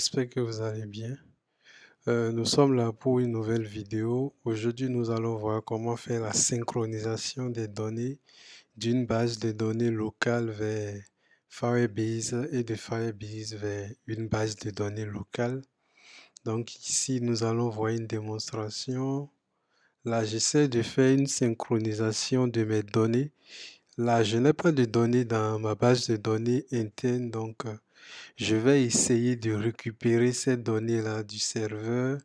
J'espère que vous allez bien. Nous sommes là pour une nouvelle vidéo. Aujourd'hui, nous allons voir comment faire la synchronisation des données d'une base de données locale vers Firebase et de Firebase vers une base de données locale. Donc ici, nous allons voir une démonstration. Là, j'essaie de faire une synchronisation de mes données. Là, je n'ai pas de données dans ma base de données interne, donc je vais essayer de récupérer ces données-là du serveur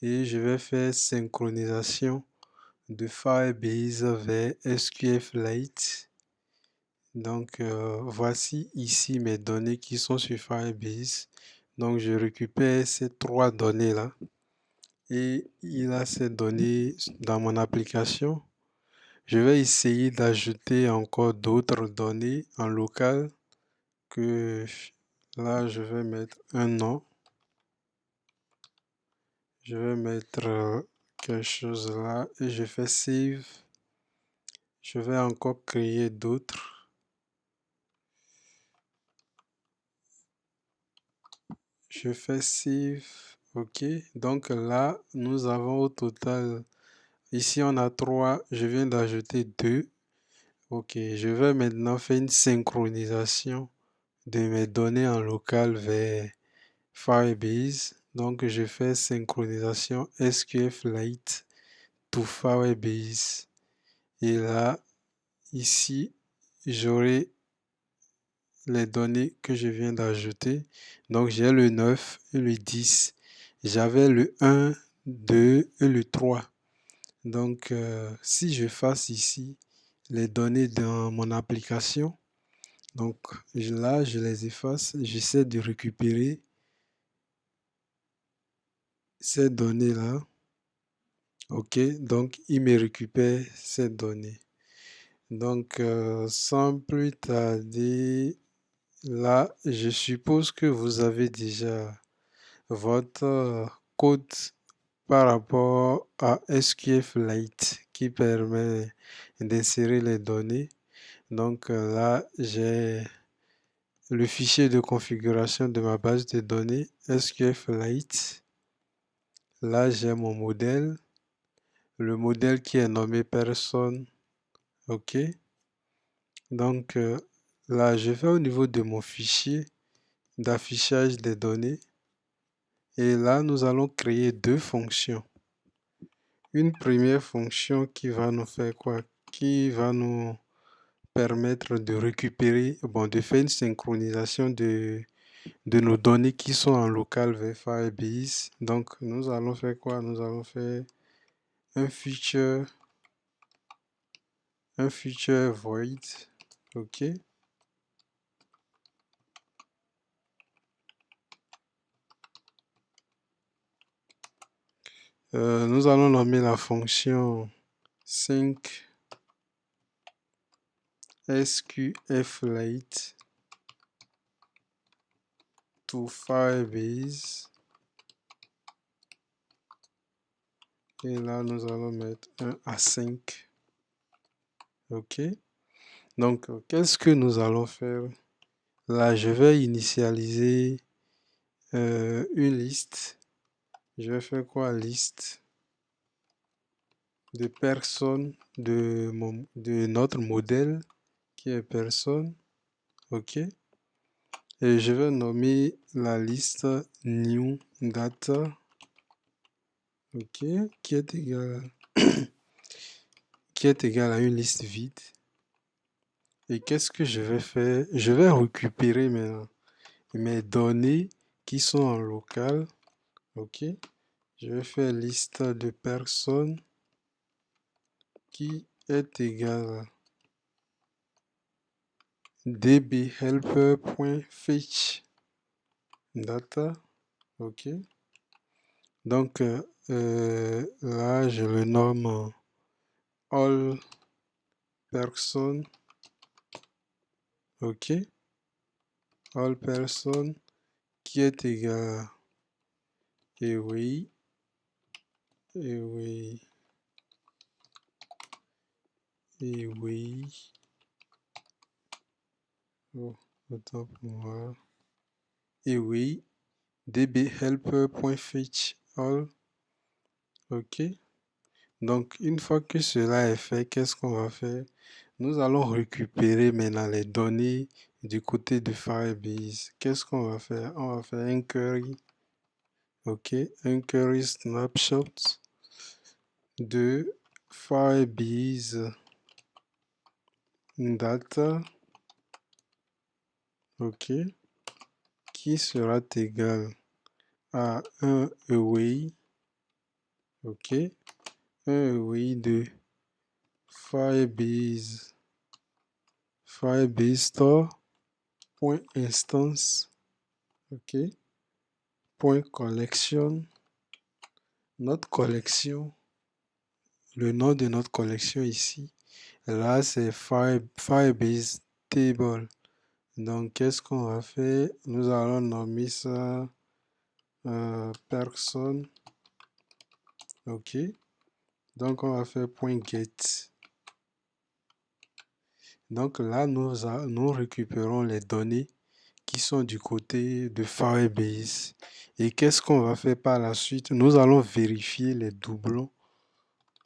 et je vais faire synchronisation de Firebase vers SQLite. Donc, voici ici mes données qui sont sur Firebase. Donc, je récupère ces trois données-là et il a ces données dans mon application. Je vais essayer d'ajouter encore d'autres données en local que là, je vais mettre un nom. Je vais mettre quelque chose là et je fais save. Je vais encore créer d'autres. Je fais save. OK. Donc là, nous avons au total, ici on a 3. Je viens d'ajouter 2. OK. Je vais maintenant faire une synchronisation de mes données en local vers Firebase. Donc je fais synchronisation SQLite to Firebase. Et là, ici, j'aurai les données que je viens d'ajouter. Donc, j'ai le 9 et le 10. J'avais le 1, 2 et le 3. Donc, si je fasse ici les données dans mon application, donc là, je les efface. J'essaie de récupérer ces données-là. OK, donc il me récupère ces données. Donc, sans plus tarder, là, je suppose que vous avez déjà votre code par rapport à SQLite qui permet d'insérer les données. Donc là, j'ai le fichier de configuration de ma base de données SQLite. Là, j'ai mon modèle, le modèle qui est nommé personne. OK. Donc là, je vais au niveau de mon fichier d'affichage des données. Et là, nous allons créer deux fonctions. Une première fonction qui va nous faire quoi? Qui va nous permettre de récupérer, bon, de faire une synchronisation de nos données qui sont en local vers Firebase. Donc, nous allons faire quoi? Nous allons faire un feature void. OK. Nous allons nommer la fonction sync SQLite to Firebase. Et là, nous allons mettre un async. OK. Donc, qu'est-ce que nous allons faire? Là, je vais initialiser une liste. Je vais faire quoi? Liste de personnes de notre modèle qui est personne. OK. Et je vais nommer la liste new data. OK. Qui est égal à une liste vide. Et qu'est-ce que je vais faire? Je vais récupérer mes données qui sont en local. OK. Je vais faire liste de personnes qui est égale à dbhelper.fetch data. OK. Donc là, je le nomme all person. OK. All person qui est égal à et oui. Oh, autant pour moi. Et oui. dbhelper.fetch all. OK. Donc, une fois que cela est fait, qu'est-ce qu'on va faire? Nous allons récupérer maintenant les données du côté de Firebase. Qu'est-ce qu'on va faire? On va faire un query. OK. Un query snapshot de Firebase data. OK. Qui sera égal à un away. OK. Un away de Firebase store.instance. OK. Point collection. Notre collection. Le nom de notre collection ici. Là, c'est Firebase table. Donc, qu'est-ce qu'on va faire? Nous allons nommer ça personne. OK. Donc, on va faire point .get. Donc là, nous récupérons les données qui sont du côté de Firebase. Et qu'est-ce qu'on va faire par la suite? Nous allons vérifier les doublons.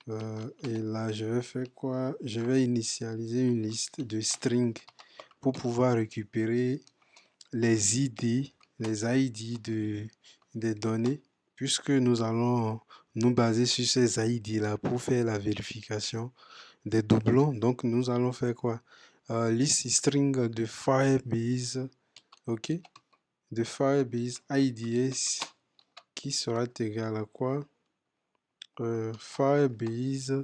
Et là, je vais faire quoi? Je vais initialiser une liste de strings pour pouvoir récupérer les ID, des données, puisque nous allons nous baser sur ces ID-là pour faire la vérification des doublons. Donc, nous allons faire quoi? List string de Firebase, OK? De Firebase IDS qui sera égal à quoi? Firebase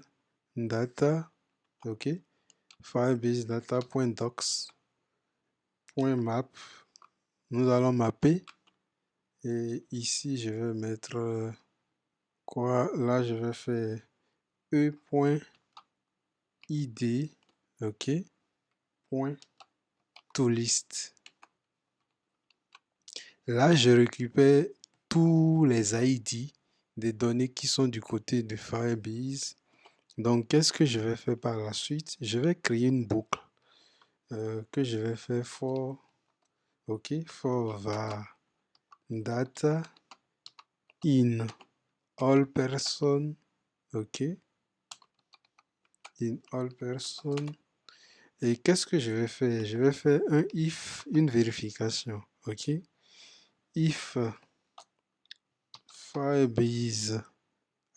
data, OK? Firebase data.docs.map. Nous allons mapper. Et ici, je vais mettre quoi? Là, je vais faire e.id, OK? Point toList. Là, je récupère tous les ID des données qui sont du côté de Firebase. Donc, qu'est-ce que je vais faire par la suite? Je vais créer une boucle que je vais faire for, OK, for var data in all person, OK, in all person. Et qu'est-ce que je vais faire? Je vais faire un if, une vérification, OK? If Firebase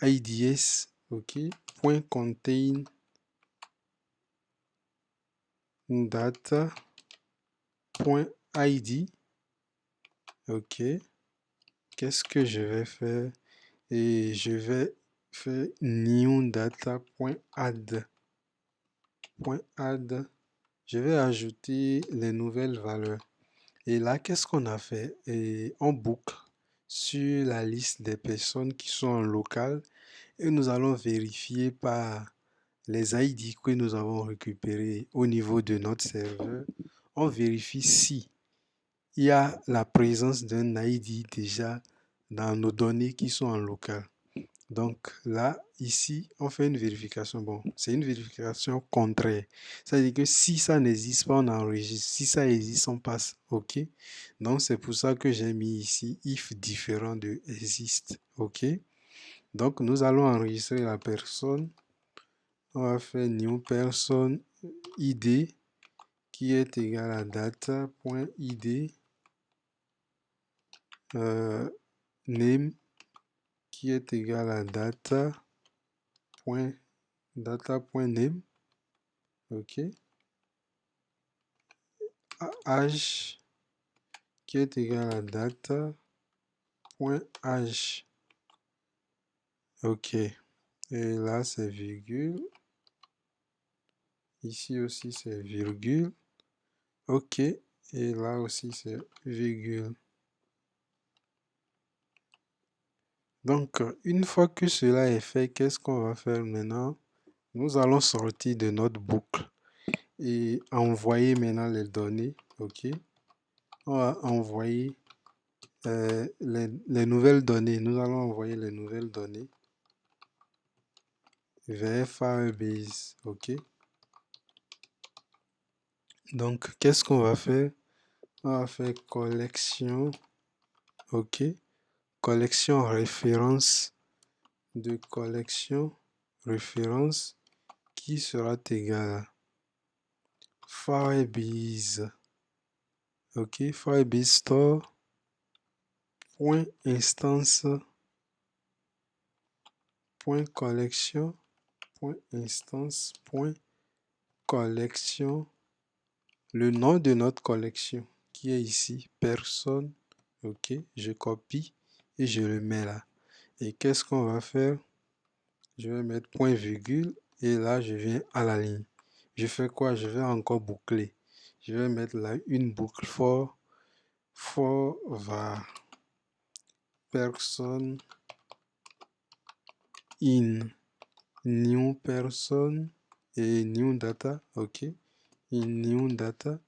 IDS, OK, point contain data point ID, OK. Qu'est-ce que je vais faire? Et je vais faire new data.add. .add. Je vais ajouter les nouvelles valeurs. Et là, qu'est-ce qu'on a fait? Et on boucle sur la liste des personnes qui sont en local et nous allons vérifier par les ID que nous avons récupérés au niveau de notre serveur. On vérifie si il y a la présence d'un ID déjà dans nos données qui sont en local. Donc là, ici, on fait une vérification. Bon, c'est une vérification contraire. C'est-à-dire que si ça n'existe pas, on enregistre. Si ça existe, on passe. OK? Donc, c'est pour ça que j'ai mis ici if différent de existe. OK? Donc, nous allons enregistrer la personne. On va faire new person id qui est égal à data.id name qui est égal à data.name, OK, âge qui est égal à data.âge, OK, et là c'est virgule, ici aussi c'est virgule, OK, et là aussi c'est virgule. Donc, une fois que cela est fait, qu'est-ce qu'on va faire maintenant? Nous allons sortir de notre boucle et envoyer maintenant les données, OK? On va envoyer les nouvelles données. Nous allons envoyer les nouvelles données vers Firebase, OK? Donc, qu'est-ce qu'on va faire? On va faire collection, OK. Collection référence de collection référence qui sera égal à Firebase. OK. Firebase store point instance point collection point instance point collection, le nom de notre collection qui est ici, personne. OK, je copie et je le mets là. Et qu'est-ce qu'on va faire? Je vais mettre point virgule et là je viens à la ligne. Je fais quoi? Je vais encore boucler. Je vais mettre là une boucle for var personne in new person et new data. OK, in new data.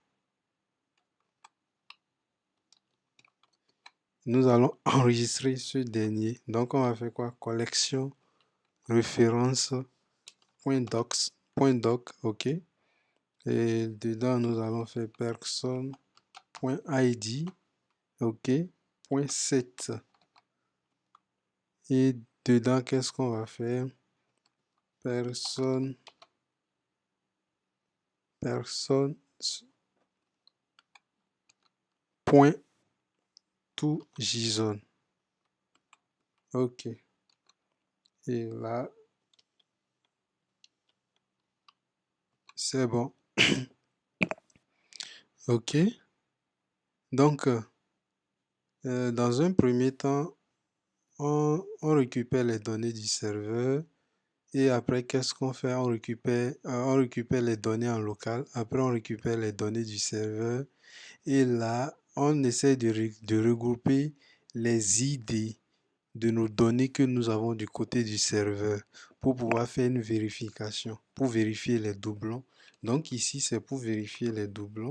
Nous allons enregistrer ce dernier. Donc, on va faire quoi? Collection, référence, .doc, OK. Et dedans, nous allons faire personne.id, OK, .set. Et dedans, qu'est-ce qu'on va faire? Personne, .toJSON. OK. Et là, c'est bon. OK. Donc, dans un premier temps, on récupère les données du serveur et après, qu'est-ce qu'on fait? On récupère les données en local. Après, on récupère les données du serveur et là, on essaie de regrouper les ID de nos données que nous avons du côté du serveur pour pouvoir faire une vérification, pour vérifier les doublons. Donc ici, c'est pour vérifier les doublons.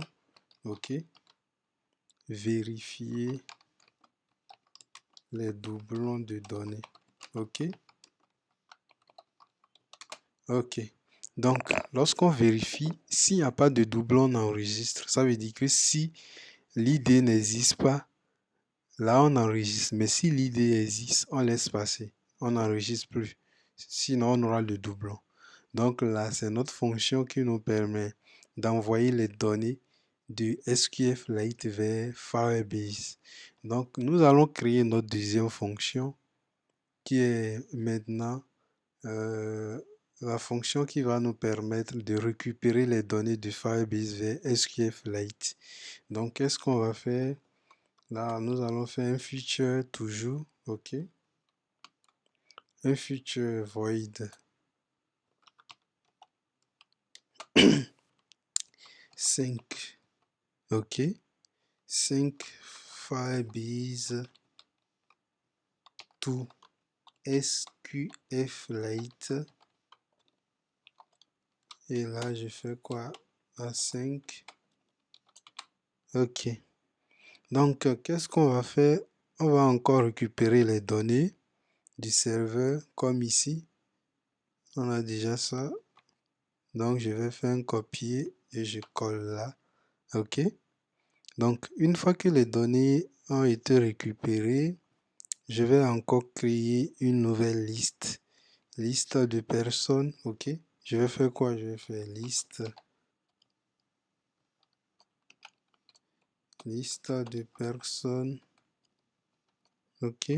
OK. Vérifier les doublons de données. OK. OK. Donc, lorsqu'on vérifie, s'il n'y a pas de doublon, on enregistre. Ça veut dire que si l'ID n'existe pas, là, on enregistre. Mais si l'ID existe, on laisse passer. On n'enregistre plus. Sinon, on aura le doublon. Donc là, c'est notre fonction qui nous permet d'envoyer les données de SQLite vers Firebase. Donc, nous allons créer notre deuxième fonction qui est maintenant la fonction qui va nous permettre de récupérer les données de Firebase vers SQLite. Donc, qu'est-ce qu'on va faire? Là, nous allons faire un feature toujours, OK. Un feature void 5, OK. 5 Firebase to SQLite. Et là, je fais quoi? À 5. OK. Donc, qu'est-ce qu'on va faire? On va encore récupérer les données du serveur, comme ici. On a déjà ça. Donc, je vais faire un copier et je colle là. OK. Donc, une fois que les données ont été récupérées, je vais encore créer une nouvelle liste. Liste de personnes. OK. Je vais faire quoi? Je vais faire liste de personnes. OK.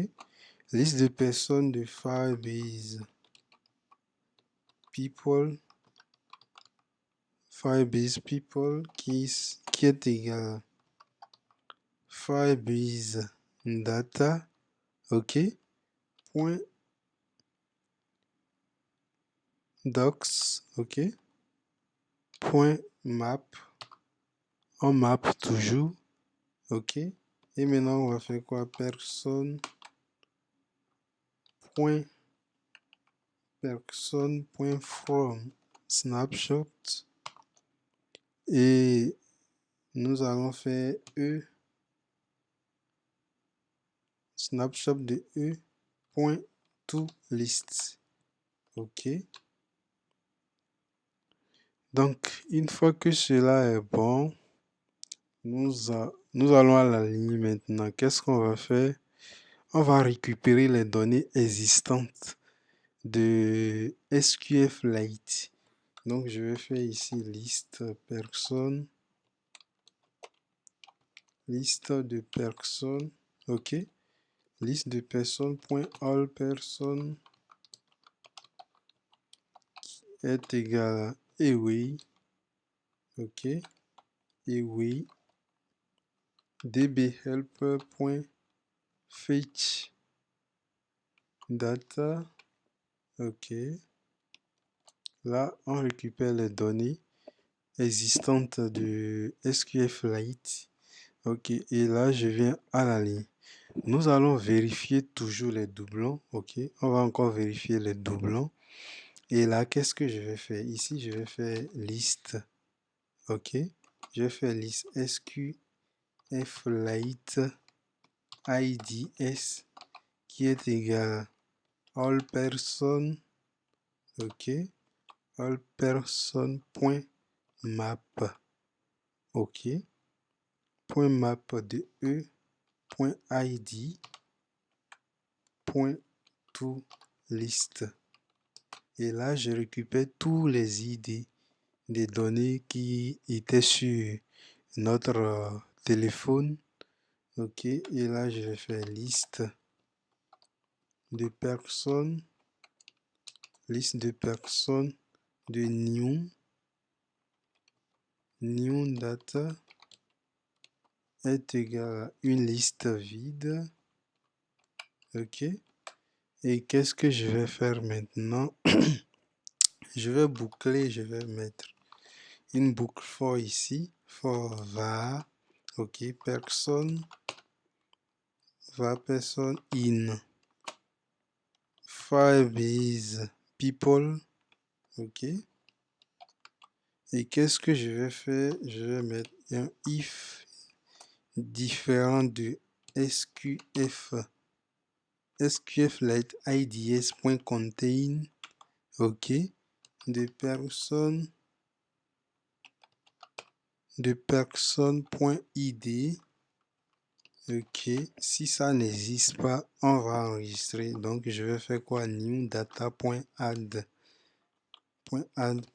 Liste de personnes de Firebase people. Firebase people qui est égal à Firebase data. OK. Point docs. OK. Point map. On map toujours. OK. Et maintenant, on va faire quoi? Personne. Point from snapshot. Et nous allons faire snapshot de point to list. OK. Donc, une fois que cela est bon, nous allons à la ligne maintenant. Qu'est-ce qu'on va faire? on va récupérer les données existantes de SQFlite. Donc, je vais faire ici liste personne, liste de personnes, ok. Liste de personnes, point all personnes est égal à away, ok. Away, dbhelper.fetch data, ok. Là, on récupère les données existantes de SQFlite. Ok, et là, je viens à la ligne. Nous allons vérifier toujours les doublons. Ok, on va encore vérifier les doublons. Et là, qu'est-ce que je vais faire? Ici, je vais faire liste. Ok, je vais faire liste SQFlite IDS qui est égal à all person. Ok, all person.map. Ok, point map de E, point ID, point to list. Et là, je récupère tous les ID des données qui étaient sur notre téléphone. Ok, et là, je vais faire liste de personnes, liste de personnes de new data est égal à une liste vide. Ok, et qu'est-ce que je vais faire maintenant? Je vais boucler, je vais mettre une boucle for ici, for var, ok, personne, var personne in Firebase people, ok. Et qu'est-ce que je vais faire? Je vais mettre un if différent de SQFlite IDS.contain, ok, de personne.id, ok. Si ça n'existe pas, on va enregistrer. Donc, je vais faire quoi? New data.add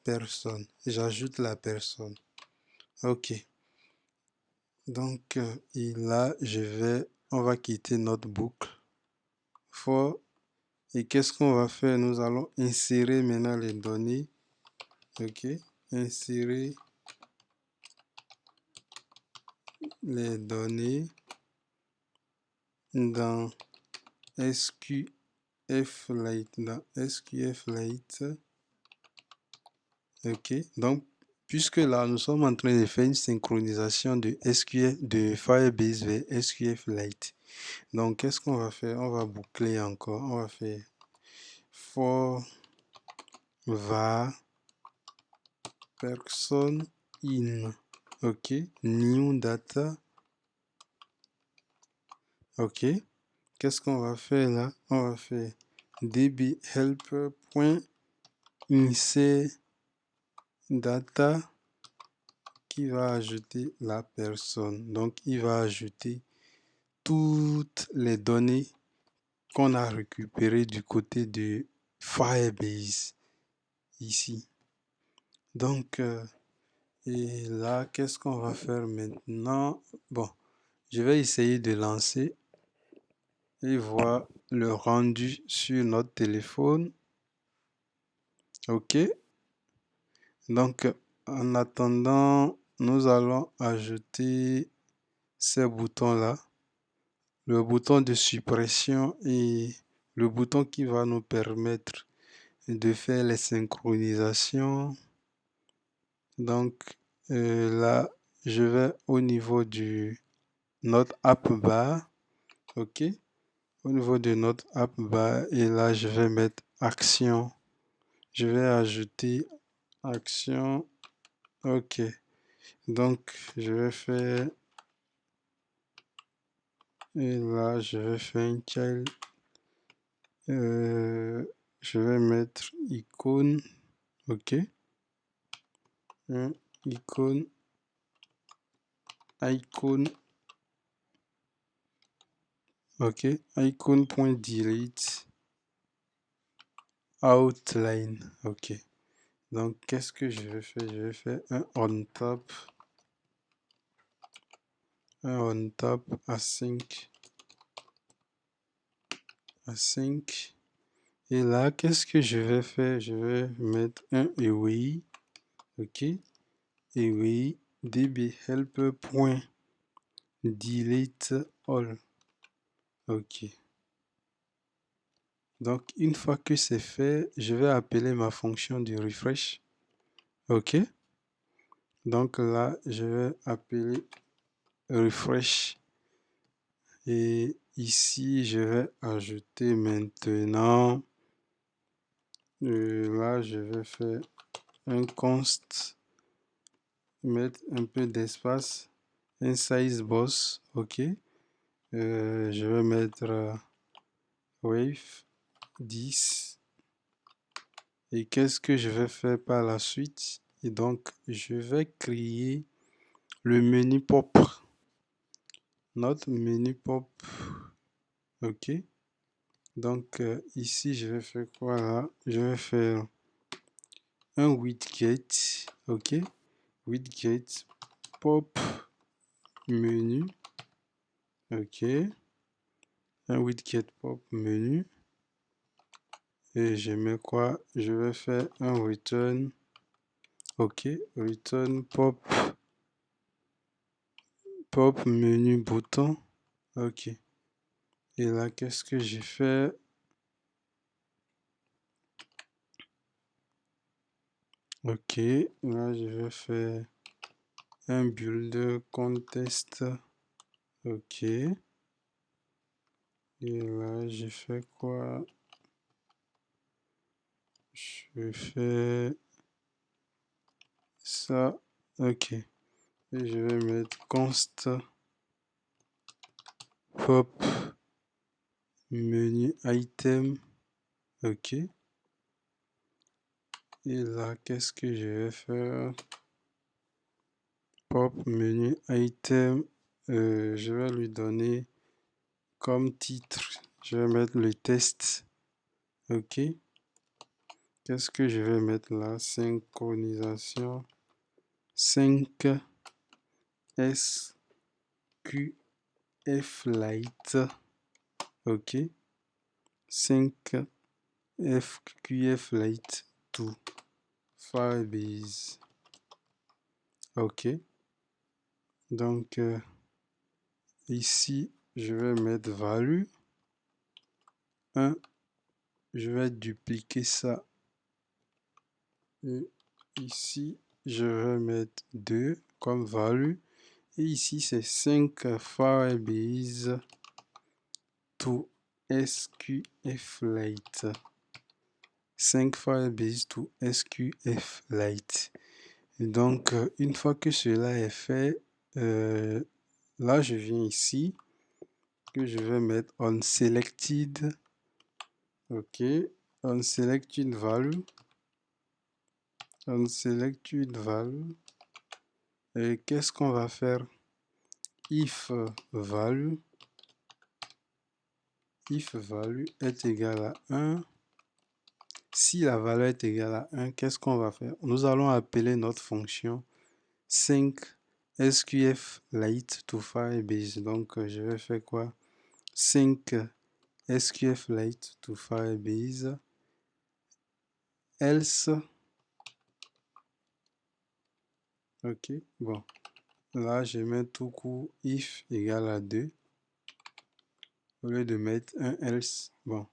personne. J'ajoute la personne. Ok. Donc, et là, on va quitter notre boucle. Et qu'est-ce qu'on va faire? Nous allons insérer maintenant les données. Ok. Insérer les données dans SQFlite. Ok. Donc, puisque là, nous sommes en train de faire une synchronisation de Firebase vers SQFlite. Donc, qu'est-ce qu'on va faire? On va boucler encore. On va faire for var personne in. Ok. New data. Ok. Qu'est-ce qu'on va faire là? On va faire dbhelper.insert data qui va ajouter la personne. Donc, il va ajouter toutes les données qu'on a récupérées du côté de Firebase ici. Donc, et là, qu'est-ce qu'on va faire maintenant? Bon, je vais essayer de lancer et voir le rendu sur notre téléphone. Ok. Donc, en attendant, nous allons ajouter ces boutons-là. Le bouton de suppression et le bouton qui va nous permettre de faire les synchronisations. Donc, là, je vais au niveau du notre app bar. Ok. Au niveau de notre app bar, et là, je vais mettre action. Je vais ajouter action. Ok. Donc, je vais faire, et là, je vais faire une child. Je vais mettre icône. Ok. Un icône. Icône. Ok, icon.delete outline. Ok, donc qu'est-ce que je vais faire? Je vais faire un on top async. Et là, qu'est-ce que je vais faire? Je vais mettre un away. Ok, away db helper.delete all. Ok. Donc, une fois que c'est fait, je vais appeler ma fonction du refresh. Ok. Donc là, je vais appeler refresh. Et ici, je vais ajouter maintenant. Là, je vais faire un const. Mettre un peu d'espace. Un size boss. Ok. Je vais mettre wave 10. Et qu'est-ce que je vais faire par la suite? Et donc, je vais créer le menu pop. Notre menu pop. Ok. Donc, ici, je vais faire quoi là? Je vais faire un widget. Ok. Widget pop menu. Ok. Un widget pop menu. Et je mets quoi? Je vais faire un return. Ok. Return pop menu bouton. Ok. Et là, qu'est-ce que j'ai fait? Ok. Là, je vais faire un builder contest. Ok. Et là, j'ai fait quoi? Je fais ça. Ok. Et je vais mettre const pop menu item. Ok. Et là, qu'est-ce que je vais faire? Pop menu item. Je vais lui donner comme titre. Je vais mettre le test. Ok. Qu'est-ce que je vais mettre là? Synchronisation 5 SQF Lite. Ok. 5 FQF Lite to Firebase. Ok. Donc, ici, je vais mettre value 1. Je vais dupliquer ça. Et ici, je vais mettre 2 comme value. Et ici, c'est 5 Firebase to SQF-Lite. 5 Firebase to SQF-Lite. Donc, une fois que cela est fait, là, je viens ici, que je vais mettre on selected. Ok, on selected value. On selected value. Et qu'est-ce qu'on va faire? If value est égal à 1. Si la valeur est égale à 1, qu'est-ce qu'on va faire? Nous allons appeler notre fonction 5 SQF Lite to Firebase. Donc, je vais faire quoi? 5 SQF Lite to Firebase. Else. Ok, bon. Là, je mets tout court if égale à 2. Au lieu de mettre un else. Bon,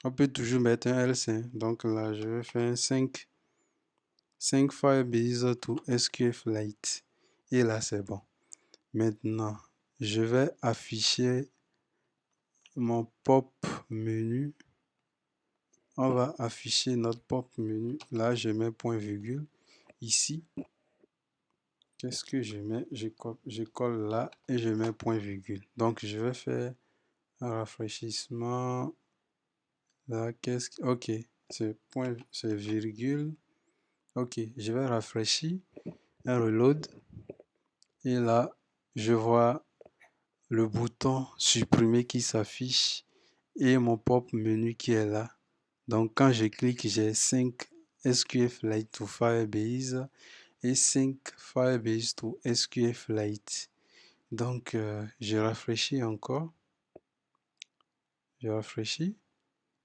on peut toujours mettre un else. Hein. Donc là, je vais faire un 5 Firebase to SQF Lite. Et là, c'est bon. Maintenant, je vais afficher mon pop menu. On va afficher notre pop menu. Là, je mets point virgule. Ici, qu'est-ce que je mets? Je colle là et je mets point virgule. Donc, je vais faire un rafraîchissement. Là, qu'est-ce que... Ok, c'est point, c'est virgule. Ok, je vais rafraîchir. Un reload. Et là, je vois le bouton supprimer qui s'affiche et mon propre menu qui est là. Donc quand je clique, j'ai 5 SQFlite to Firebase et 5 Firebase to SQFlite. Donc je rafraîchis encore. Je rafraîchis.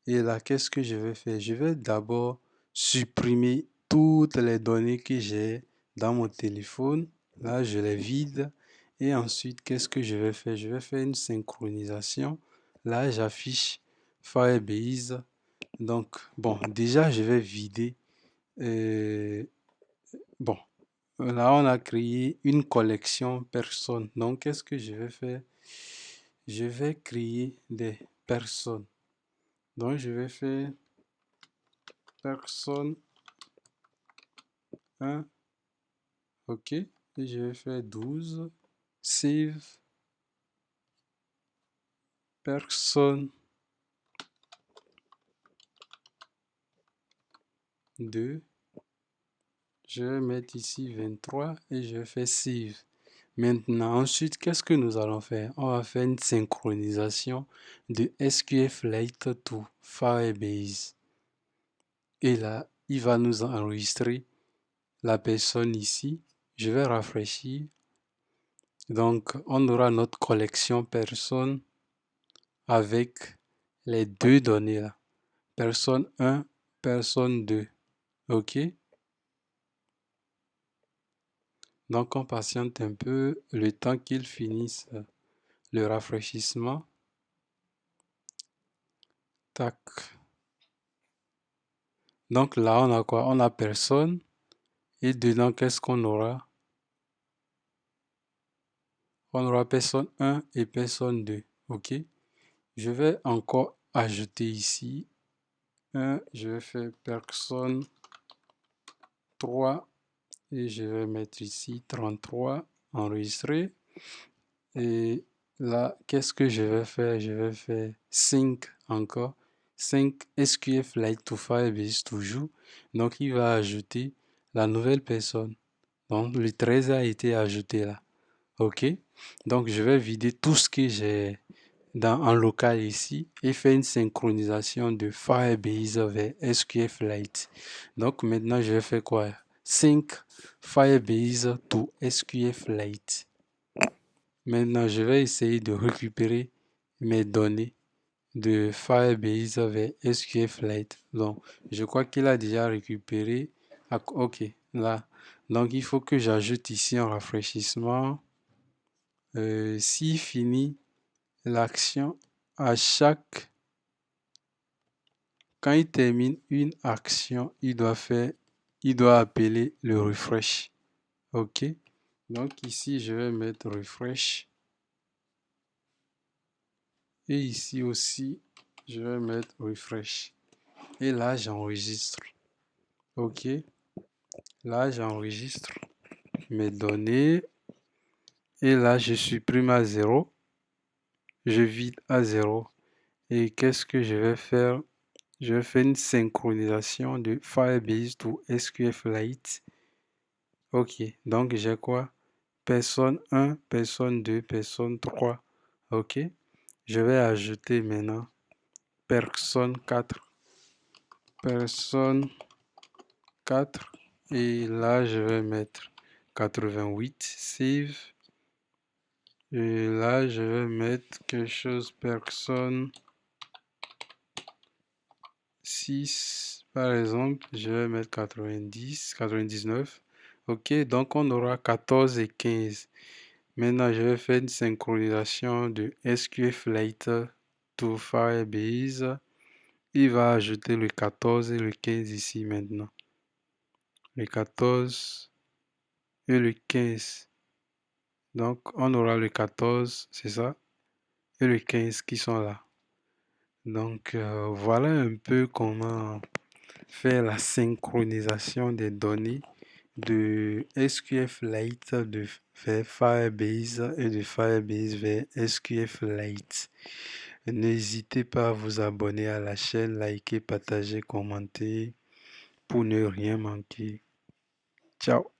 Et là, qu'est-ce que je vais faire? Je vais d'abord supprimer toutes les données que j'ai dans mon téléphone. Là, je les vide. Et ensuite, qu'est-ce que je vais faire? Je vais faire une synchronisation. Là, j'affiche Firebase. Donc, bon, déjà, je vais vider. Bon, là, on a créé une collection personnes. Donc, qu'est-ce que je vais faire? Je vais créer des personnes. Donc, je vais faire personne 1, ok, et je vais faire 12, save, personne 2, je vais mettre ici 23 et je vais faire save. Maintenant, ensuite, qu'est-ce que nous allons faire? On va faire une synchronisation de SQFlite to Firebase. Et là, il va nous enregistrer la personne ici. Je vais rafraîchir. Donc, on aura notre collection personne avec les deux données là. Personne 1, personne 2. OK? Donc, on patiente un peu le temps qu'il finisse le rafraîchissement. Tac. Donc là, on a quoi? On a personne. Et dedans, qu'est-ce qu'on aura? On aura personne 1 et personne 2. OK? Je vais encore ajouter ici 1. Je vais faire personne 3. Et je vais mettre ici 33. Enregistrer. Et là, qu'est-ce que je vais faire? Je vais faire 5 encore. 5 SQFlite to Firebase toujours. Donc, il va ajouter la nouvelle personne. Donc, le 13 a été ajouté là. OK? Donc, je vais vider tout ce que j'ai en local ici et faire une synchronisation de Firebase vers SQFlite. Donc, maintenant, je vais faire quoi? 5 Firebase to SQFlite. Maintenant, je vais essayer de récupérer mes données de Firebase vers SQFlite. Donc, je crois qu'il a déjà récupéré. Ok, là. Donc, il faut que j'ajoute ici un rafraîchissement. S'il finit l'action à chaque... Quand il termine une action, il doit appeler le refresh. Ok. Donc, ici, je vais mettre refresh. Et ici aussi, je vais mettre refresh. Et là, j'enregistre. OK. Là, j'enregistre mes données. Et là, je supprime à 0. Je vide à 0. Et qu'est-ce que je vais faire? Je vais faire une synchronisation de Firebase to SQFlite. OK. Donc, j'ai quoi? Personne 1, personne 2, personne 3. OK. Je vais ajouter maintenant personne 4. Personne 4. Et là, je vais mettre 88. Save. Et là, je vais mettre quelque chose, personne 6. Par exemple, je vais mettre 90, 99. OK, donc on aura 14 et 15. Maintenant, je vais faire une synchronisation de SQFlite to Firebase. Il va ajouter le 14 et le 15 ici maintenant. Le 14 et le 15. Donc, on aura le 14, c'est ça, et le 15 qui sont là. Donc, voilà un peu comment faire la synchronisation des données de SQFlite vers Firebase et de Firebase vers SQFlite. N'hésitez pas à vous abonner à la chaîne, liker, partager, commenter pour ne rien manquer. Ciao!